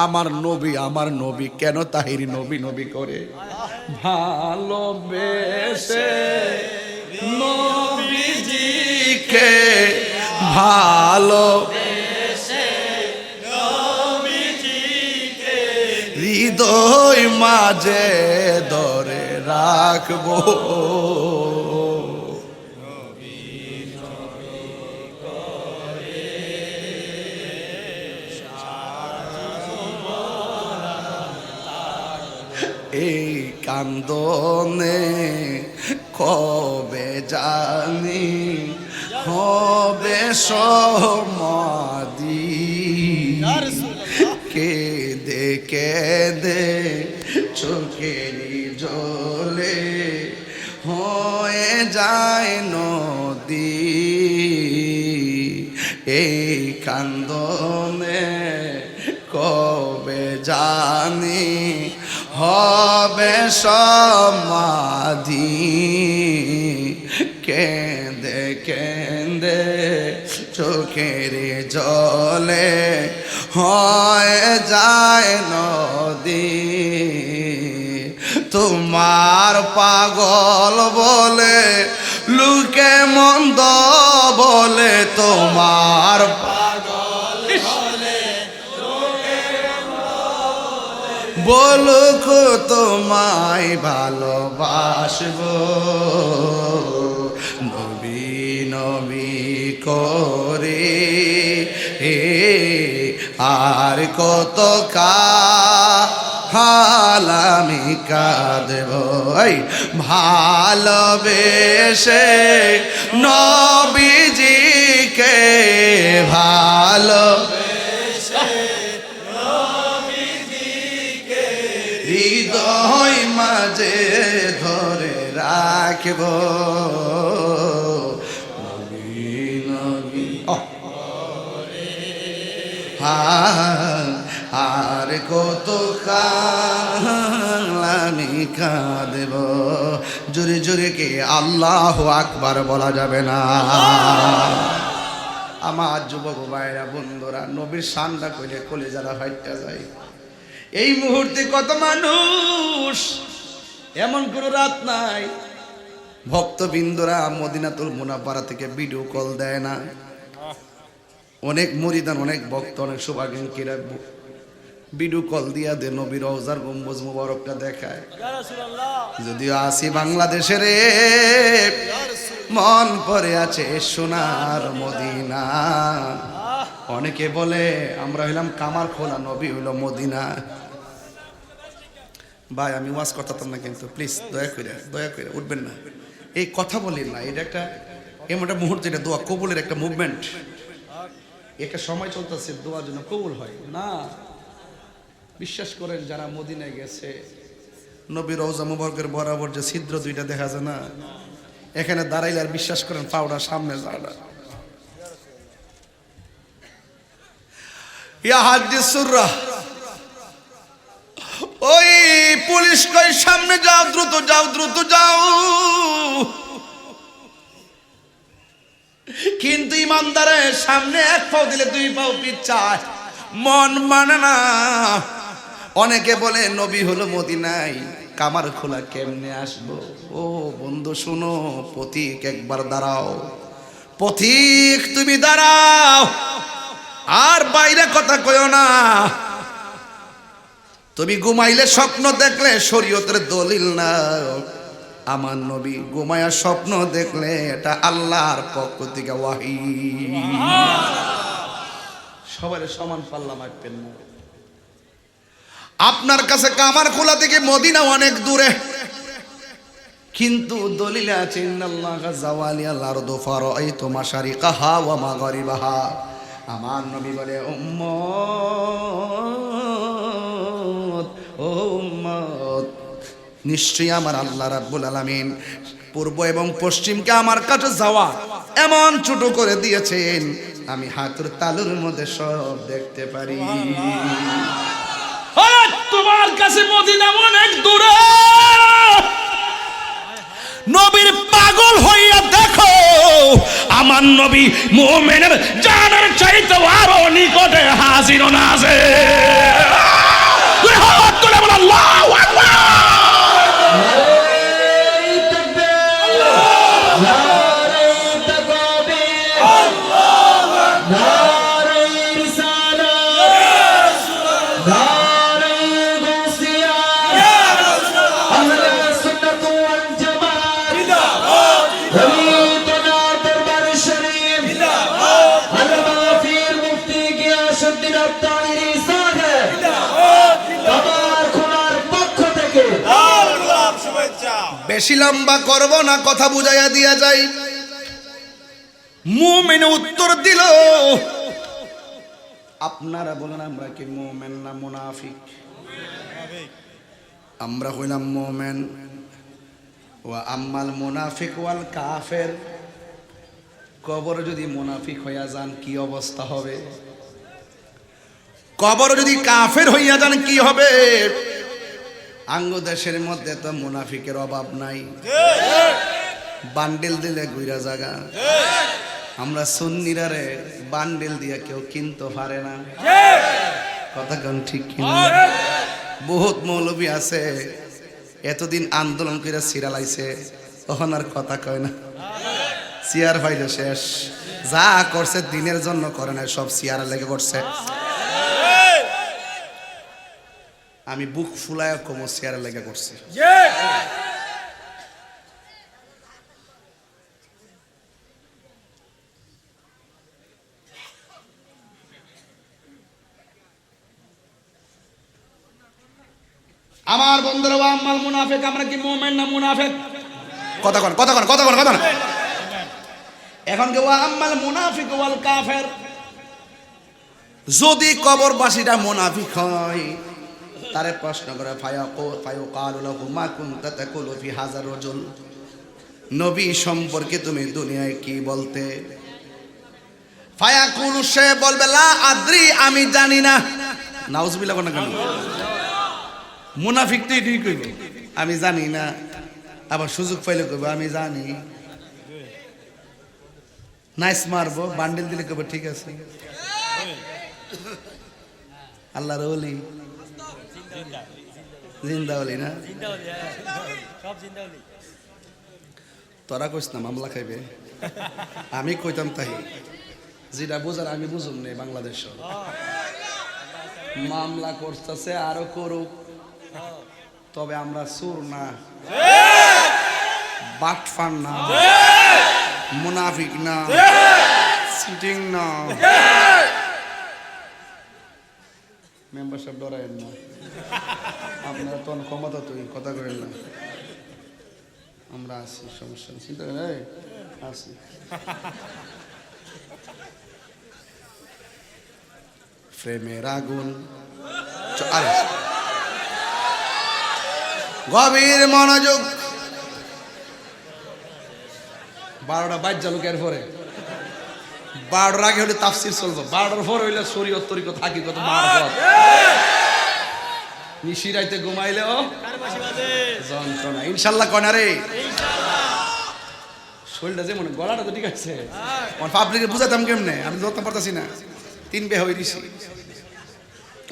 আমার নবী কেন তাহিরি নবী নবী করে? ভালোবেসে নবীজিকে ভালো হৃদয় মাঝে ধরে রাখবো। এই কান্দনে কবে জানি হবে সমাধি, কেঁদে কেঁদে চোখেরই জলে হয়ে যায় নদী। এই কান্দনে কবে জানি হবে সমাধি, কেঁদে কেঁদে চোখের জলে হয়ে যায় নদী। তোমার পাগল বলে লোকে মন্দ বলে, তোমার বলুক তোমায় ভালোবাসবো, নবী নবী করে আর কত কাল আমি কাঁদব। ভালোবেসে নবীজিকে ভালো হৃদয় মাঝে ধরে রাখব। নবী নবী আর কত কাল আমি কাঁদব। জোরে জোরে কে আল্লাহু আকবার বলা যাবে না? আমার যুবক ভাইরা বন্ধুরা, নবীর শানটা কইলে কলিজারা ফাইটা যায়। এই মুহূর্তে কত মানুষ, এমন কোনো রাত নাই ভক্তবৃন্দরা মদিনাতুল মুনাওয়ারা থেকে ভিডিও কল দেয় না। অনেক মুরিদান, অনেক ভক্ত, অনেক শুভাকাঙ্ক্ষীরা ভিডিও কল দিয়া দে নবীর রওজার গম্বুজ মুবারকটা দেখায়। যদিও আসি বাংলাদেশের মন পড়ে আছে সোনার মদিনা। অনেকে বলে আমরা হইলাম কামার খোলা, নবী হইল মদিনা। ভাই আমি ওয়াজ করতাম না, কিন্তু প্লিজ দয়া করে উঠবেন না, এই কথা বলেন না। এটা একটা এমন একটা মুহূর্ত, এটা দোয়া কবুলের একটা মুভমেন্ট, একটা সময় চলতেছে দোয়ার জন্য কবুল হয় না। বিশ্বাস করেন যারা মদিনায় গেছে, নবীর রওজা মুবারকের বরাবর যে ছিদ্র দুইটা দেখা যায় না, এখানে দাঁড়াইলে আর বিশ্বাস করেন পাউডার সামনে যায় না। ইয়া হাদিসুররা, ওই পুলিশ কই সামনে যাও, দ্রুত যাও, দ্রুত যাও। কিন্তু ইমানদারের সামনে এক পাও দিলে দুই পাও পিছায়, মন মানে না। অনেকে বলে নবী হলো মদিনায়, কামার খোলা কেমনে আসবো? ও বন্ধু শুনো, পথিক একবার দাঁড়াও, পথিক তুমি দাঁড়াও, আর বাইরে কথা কইও না। তুমি ঘুমাইলে স্বপ্ন দেখলে শরীয়তের দলিল না। আমার নবী ঘুমায়া স্বপ্ন দেখলে এটা আল্লাহর পক্ষ থেকে ওয়াহি। সবার সমান পাল্লা মাপবেন না। আপনার কাছে কামার খোলা থেকে মদিনা অনেক দূরে, কিন্তু দলিলে আছে ইন্নাল্লাহা যাওয়ালিয়াল আরদু ফারাআইতু মাশারিকাহা ওয়া মাগরিবাহা। আমার নবী বলে উম্মত ও উম্মত, নিশ্চয়ই আমার আল্লাহ রাব্বুল আলামিন পূর্ব এবং পশ্চিমকে আমার কাছে যাওয়া এমন ছোট করে দিয়েছেন, আমি হাতের তালুর মধ্যে সব দেখতে পারি। তোমার কাছে মদিনা অনেক দূরে, নবীর পাগল হইয়া দেখো, আমার নবী মুমিনের জানের চাইতে আরো নিকটে হাজির নাজির। বেশি লম্বা করব না, কথা বুঝাইয়া দিয়া যাই। মুমিন উত্তর দিল, আপনারা বলেন আমরা কি মুমিন না মুনাফিক? আমরা হইলাম মুমিন। ওয়া আম্মাল মুনাফিক ওয়াল কাফের, কবর যদি মুনাফিক হইয়া যান কি অবস্থা হবে? কবর যদি কাফের হইয়া যান কি হবে? আঙ্গ দেশের মধ্যে তো মুনাফিকের অভাব নাই, বান্ডেল দিলে গুইরা জায়গা। আমরা সুন্নিরা রে বান্ডেল দিয়ে কেউ কিনতে পারে না, কথা কোন ঠিক কিনা? বহুত মৌলবী আছে এতদিন আন্দোলন করে সিরালাইছে, তখন আর কথা কয় না, সিয়ার ফাইলে শেষ। যা করছে দিনের জন্য করে না, সব সিয়ারা লেগে করছে। আমি বুক ফুলায় কম সিয়ারা লেগে করছি। আমার বন্ধুরা, আম্মাল মুনাফিক, আমরা কি মুমিন না মুনাফিক? কথা কোন কথা কোন কথা কোন কথা না। এখন কি ওয়া আম্মাল মুনাফিক ওয়াল কাফের, যদি কবরবাসীটা মুনাফিক হয় তারে প্রশ্ন করে ফায়াকালু লাহু মা কুনতা তাকুলু ফি হাযা রাজুল, নবী সম্পর্কে তুমি দুনিয়ায় কি বলতে? ফায়াকুলু, সে বলবে লা আদ্রি, আমি জানি না। নাউজুবিল্লাহ কোন কেন? মুনাফিক তো এটাই কইবে আমি জানি না, আবার সুযোগ পাইলে কইবে আমি জানি। নাইস মারবো, বান্ডেল দিলে কইবে ঠিক আছে। আল্লাহর ওলি, জিন্দা ওলি না? তোরা কইস না মামলা খাইবে, আমি কইতাম তাই। যেটা বোঝার আমি বুঝুম নেই। বাংলাদেশ মামলা করতেছে, আরো করুক, তবে আমরা সুর না, বাটফান না, মুনাফিক না, সিটিং না, মেম্বারশিপ ডরায়েন না। আপনারা তো ক্ষমতা, তুই কথা করেন না, আমরা আছি, সমস্যা নেই, চিন্তা করেন আছি। প্রেমের আগুন, আরে গভীর মনোযোগ। 12টা বাজ্যা লোকের পরে, 12টার আগে হলে তাফসির চলবো, 12টার পরে হইলে শরীয়ত তরিকত হাকিকত মারফত। নিশিরাইতে ঘুমাইলেও যন্ত্রণা, ইনশাল্লাহ কয় না রে? শরীরটা যে মনে, গলাটা তো ঠিক আছে, পাবলিকে বুঝাতাম কেমনে, আমি ধরতে পারতাছি না। 3 বে হয়ে দিছি।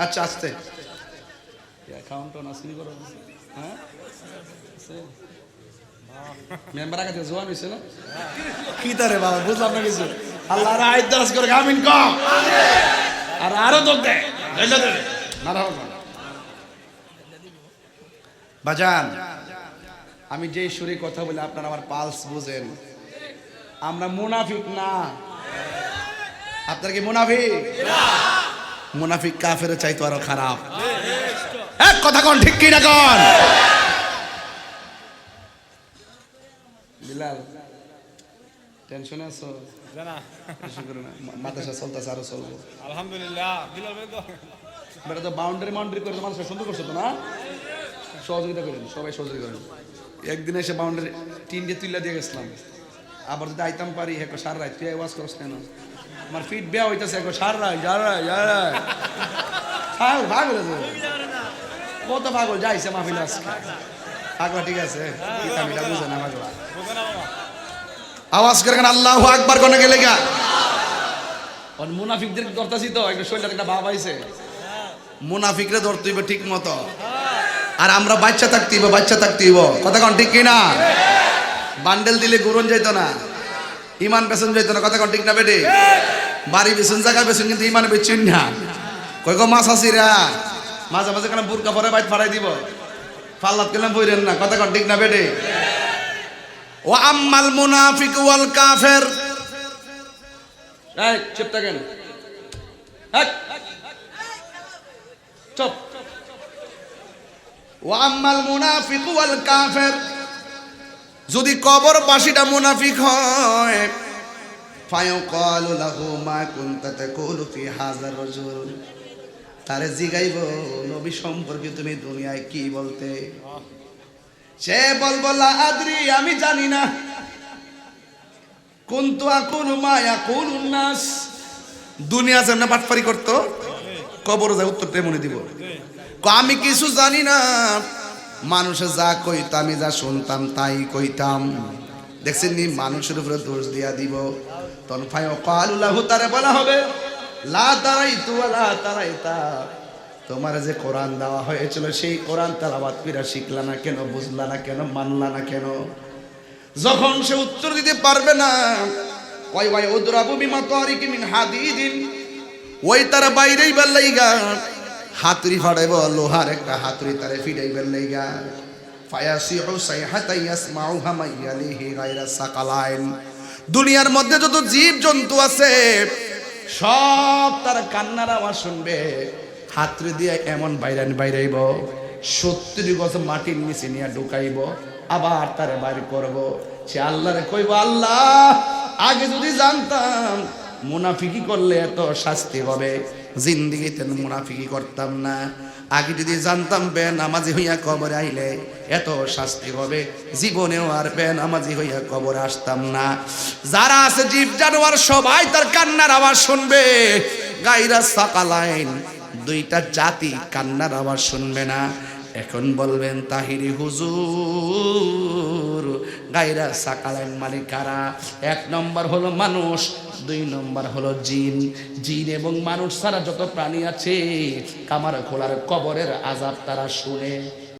আচ্ছা আসতে অ্যাকাউন্ট নাসিনি করো, হ্যাঁ মেম্বার আগে জোয়ান হয়েছে না? কি তারে বাবা, বুঝলাম না কিছু। আল্লাহ রায় দাস করে আমিন কম, আর আরো দোক দেয় বাজান। আমি যেই সুরে কথা বলি আপনারা আমার পালস বুঝেন। আমরা মুনাফিক না। আপনার কি মুনাফিক? মুনাফিক কাফের চাইতো আরো খারাপ। এক কথা কোন ঠিক কি না কোন? বিলাল টেনশনে আছো? না, মাদ্রাসা চলতেছে, আরো চলবো আলহামদুলিল্লাহ। বিলাল ভাই তো বাউন্ডারি করে মানুষের সুন্দর করছে তো না? সহযোগিতা করেন, সবাই সহযোগিতা করেন। একদিন এসে বাউন্ডারি 3 দিয়ে তুইলা দিয়ে গেছিলাম, আবার যদি আইতাম পারি এক সার রায় তুই আওয়াজ করস কেন? আমার ফিট বেয়া হইতেছে, এক সার রায় ভাগল কত পাগল যাইছে মাহফিল আজকে। পাগলা ঠিক আছে, বুঝে না পাগলা। আওয়াজ করে আল্লাহু আকবার কোনে গেলে গা? মুনাফিকদের ধরতাছি তো, একটা শরীরের একটা ভাব আইছে। মুনাফিকরে ধরতে হইবে ঠিক মতো, আর আমরা বাচ্চা থাকতে হইব, বাচ্চা থাকতে হইব। কথা কোন ঠিক কিনা? বান্ডেল দিলে গুরন যাইতো না, ইমান বেসন যাইতো না। কথা কোন ঠিক না বেটে? বাড়ি বেসন, জায়গা বেসন, কিন্তু ইমান বেচুন না। কয় গো মাছ আসিরা মাঝে মাঝে কেন বুরকা পরে বাইট ফাড়াই দিব, ফাল্লাত কেন বইরেন না, কথা কন ঠিক না বেটে? ও আম্মাল মুনাফিক ওয়াল কাফের, এই চুপ থাকেন, চুপ। ও আম্মাল মুনাফিক ওয়াল কাফের, যদি কবরবাসীটা মুনাফিক হয়, ফায়ুকালু লাহু মা কুনতা তাকুলু ফি হাযার রাজুল, তারে জিগাইব নবী সম্পর্কে তুমি দুনিয়ায় কি বলতে? সে বলবো লা আদরি, আমি জানি না। কুনতু আকুলু মা ইয়াকুলুন নাস, দুনিয়া যেমন বাটপারি করতো কবরে যায় উত্তরটা মনে দিব, আমি কিছু জানি না, মানুষে যা কইতাম, আমি যা শুনতাম তাই কইতাম। দেখছেন নি, মানুষের উপরে দোষ দিয়া দিব। তখন ফায়ুকালু লাহু, তারে বলা হবে লা তারাইতু ওয়ালা তারাইতা, তোমার যে কোরআন দেওয়া হয়েছিল সেই কোরআন তেলাওয়াত কইরা শিখলা না কেন, বুঝলা না কেন, মানলা না কেন? যখন সে উত্তর দিতে পারবে না, ওই ওই উদরাবু বিমা তারিকি মিন হাদিদিন, ওই তারা বাইরেই বেলাইগা হাতুড়ি ফাড়াইব, লোহার একটা হাতুড়ি তারে ফিরাই বেলাইগা। ফায়াসিহু সাইহাতা ইয়াসমাউহা মাইয়ালিহি গায়রা সাকালাইন, দুনিয়ার মধ্যে যত জীব জন্তু আছে সব তার কান্নার আওয়াজ শুনবে। হাতুড়ি দিয়ে এমন বাইরাইব, 70 গজ মাটির নিচে নিয়ে ঢুকাইব, আবার তারে বাইর করব। সে আল্লাহরে কইব, আল্লাহ আগে যদি জানতাম মুনাফিকি করলে এত শাস্তি হবে, জিন্দেগিতে মুনাফিকি করতাম না। আগে যদি জানতাম বেনামাজি হইয়া কবরে আইলে এত শাস্তি হবে, জীবনেও আর বেনামাজি হইয়া কবরে আসতাম না। যারা আছে জীব জানোয়ার সবাই তার কান্নার আওয়াজ শুনবে, গায়রা সাকালাইন, দুইটা জাতি কান্নার আওয়াজ শুনবে না। এখন বলবেন তাহিরি হুজুর, গায়রা সাকালাইন মানে কারা? 1 নম্বর হলো মানুষ, 2 নম্বর হলো জিন। জিন এবং মানুষ ছাড়া যত প্রাণী আছে কামার খোলার কবরের আযাব তারা শুনে।